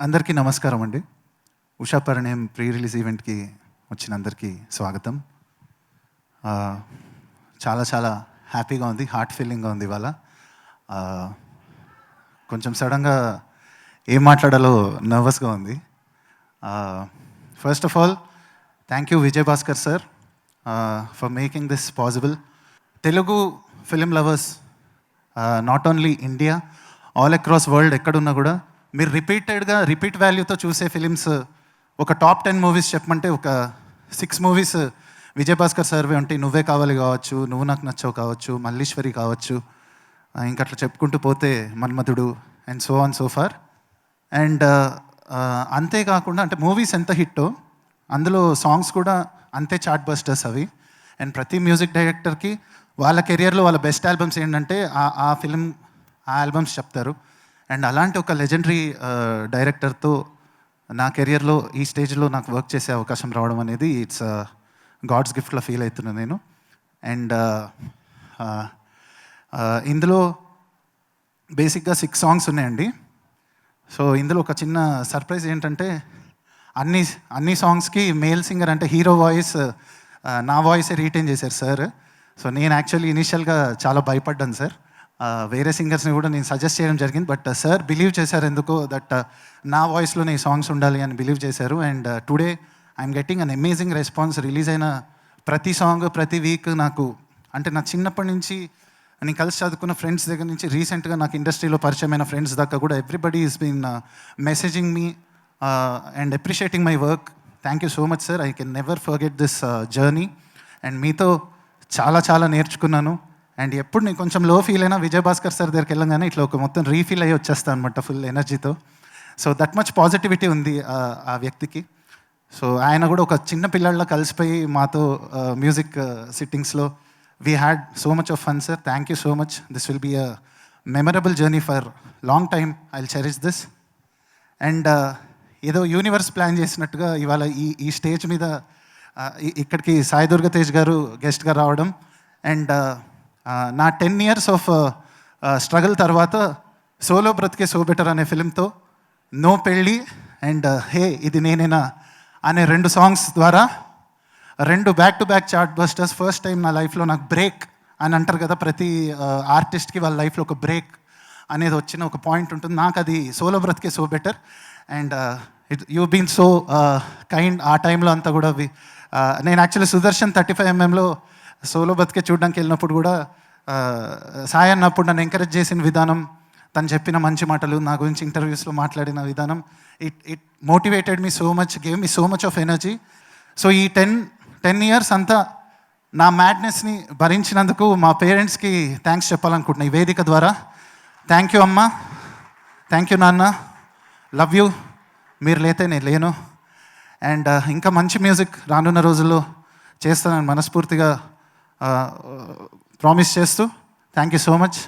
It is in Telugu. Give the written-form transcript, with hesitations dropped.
అందరికీ నమస్కారం అండి. ఉషా పరిణయం ప్రీ రిలీజ్ ఈవెంట్‌కి వచ్చిన అందరికీ స్వాగతం. చాలా చాలా హ్యాపీగా ఉంది, హార్ట్ ఫీలింగ్‌గా ఉంది ఇవాళ. కొంచెం సడన్గా ఏం మాట్లాడాలో నర్వస్గా ఉంది. First of all thank you Vijay Bhaskar sir for making this possible. Telugu film lovers not only India, all across world ఎక్కడున్నా కూడా మీరు రిపీట్ వాల్యూతో చూసే ఫిలిమ్స్ ఒక టాప్ 10 మూవీస్ చెప్పమంటే ఒక 6 మూవీస్ విజయ్ భాస్కర్ సార్వే ఉంటాయి. నువ్వే కావాలి కావచ్చు, నువ్వు నాకు నచ్చవు కావచ్చు, మల్లీశ్వరి కావచ్చు, ఇంకా అట్లా చెప్పుకుంటూ పోతే Manmadhudu and so on so far. And అంతేకాకుండా అంటే మూవీస్ ఎంత హిట్టో అందులో సాంగ్స్ కూడా అంతే చార్ట్ బస్టర్స్ అవి. అండ్ ప్రతి మ్యూజిక్ డైరెక్టర్కి వాళ్ళ కెరియర్లో వాళ్ళ బెస్ట్ ఆల్బమ్స్ ఏంటంటే ఆ ఫిలిం ఆ ఆల్బమ్స్ చెప్తారు. అండ్ అలాంటి ఒక లెజెండరీ డైరెక్టర్తో నా కెరియర్లో ఈ స్టేజ్లో నాకు వర్క్ చేసే అవకాశం రావడం అనేది ఇట్స్ గాడ్స్ గిఫ్ట్లా ఫీల్ అవుతున్నాను నేను. అండ్ ఇందులో బేసిక్గా 6 సాంగ్స్ ఉన్నాయండి. సో ఇందులో ఒక చిన్న సర్ప్రైజ్ ఏంటంటే అన్ని సాంగ్స్కి మేల్ సింగర్ అంటే హీరో వాయిస్ నా వాయిసే రీటైన్ చేశారు సార్. సో నేను యాక్చువల్లీ ఇనీషియల్గా చాలా భయపడ్డాను సార్. వేరే సింగర్స్ని కూడా నేను సజెస్ట్ చేయడం జరిగింది, బట్ సార్ బిలీవ్ చేశారు ఎందుకో దట్ నా వాయిస్లోనే ఈ సాంగ్స్ ఉండాలి అని బిలీవ్ చేశారు. And today I'm getting an amazing response. Release అయిన ప్రతి సాంగ్ ప్రతి వీక్ నాకు అంటే నా చిన్నప్పటి నుంచి నేను కలిసి చదువుకున్న ఫ్రెండ్స్ దగ్గర నుంచి రీసెంట్గా నాకు ఇండస్ట్రీలో పరిచయమైన ఫ్రెండ్స్ దాకా కూడా everybody is been messaging me and appreciating my work. Thank you so much sir. I can never forget this journey. And మీతో చాలా నేర్చుకున్నాను. అండ్ ఎప్పుడు నేను కొంచెం లో ఫీల్ అయినా విజయ్ భాస్కర్ సార్ దగ్గరికి వెళ్ళగానే ఇట్లా ఒక మొత్తం రీఫీల్ అయ్యి వచ్చేస్తాను అనమాట ఫుల్ ఎనర్జీతో. సో దట్ మచ్ పాజిటివిటీ ఉంది ఆ వ్యక్తికి. సో ఆయన కూడా ఒక చిన్న పిల్లల్లా కలిసిపోయి మాతో మ్యూజిక్ సిట్టింగ్స్లో we had so much of fun sir. Thank you so much. This will be a memorable journey for long time. I will cherish this. And ఏదో యూనివర్స్ ప్లాన్ చేసినట్టుగా ఇవాళ ఈ స్టేజ్ మీద ఇక్కడికి సాయి దుర్గా తేజ్ గారు గెస్ట్గా రావడం అండ్ నా 10 years ఆఫ్ స్ట్రగుల్ తర్వాత సోలో బ్రతికే సో బెటర్ అనే ఫిలింతో నో పెళ్ళి అండ్ హే ఇది నేనేనా అనే 2 సాంగ్స్ ద్వారా 2 back to back chart busters. First time నా లైఫ్లో నాకు బ్రేక్ అని అంటారు కదా, ప్రతి ఆర్టిస్ట్కి వాళ్ళ లైఫ్లో ఒక బ్రేక్ అనేది వచ్చిన ఒక పాయింట్ ఉంటుంది. నాకు అది సోలో బ్రతికే so better. And you been so kind. ఆ టైంలో అంతా కూడా నేను యాక్చువల్లీ సుదర్శన్ 35mmలో సోలో బతికే చూడడానికి వెళ్ళినప్పుడు కూడా సాయి అన్నప్పుడు నన్ను ఎంకరేజ్ చేసిన విధానం, తను చెప్పిన మంచి మాటలు, నా గురించి ఇంటర్వ్యూస్లో మాట్లాడిన విధానం, it motivated me so much, gave me so much of energy. So ఈ 10 years అంతా నా మ్యాడ్నెస్ని భరించినందుకు మా పేరెంట్స్కి థ్యాంక్స్ చెప్పాలనుకుంటున్నా ఈ వేదిక ద్వారా. థ్యాంక్ యూ అమ్మ, థ్యాంక్ యూ నాన్న, లవ్ యూ, మీరు లేతే నేను లేను. అండ్ ఇంకా మంచి మ్యూజిక్ రానున్న రోజుల్లో చేస్తానని మనస్ఫూర్తిగా ప్రామిస్ చేస్తూ థ్యాంక్ యూ సో మచ్.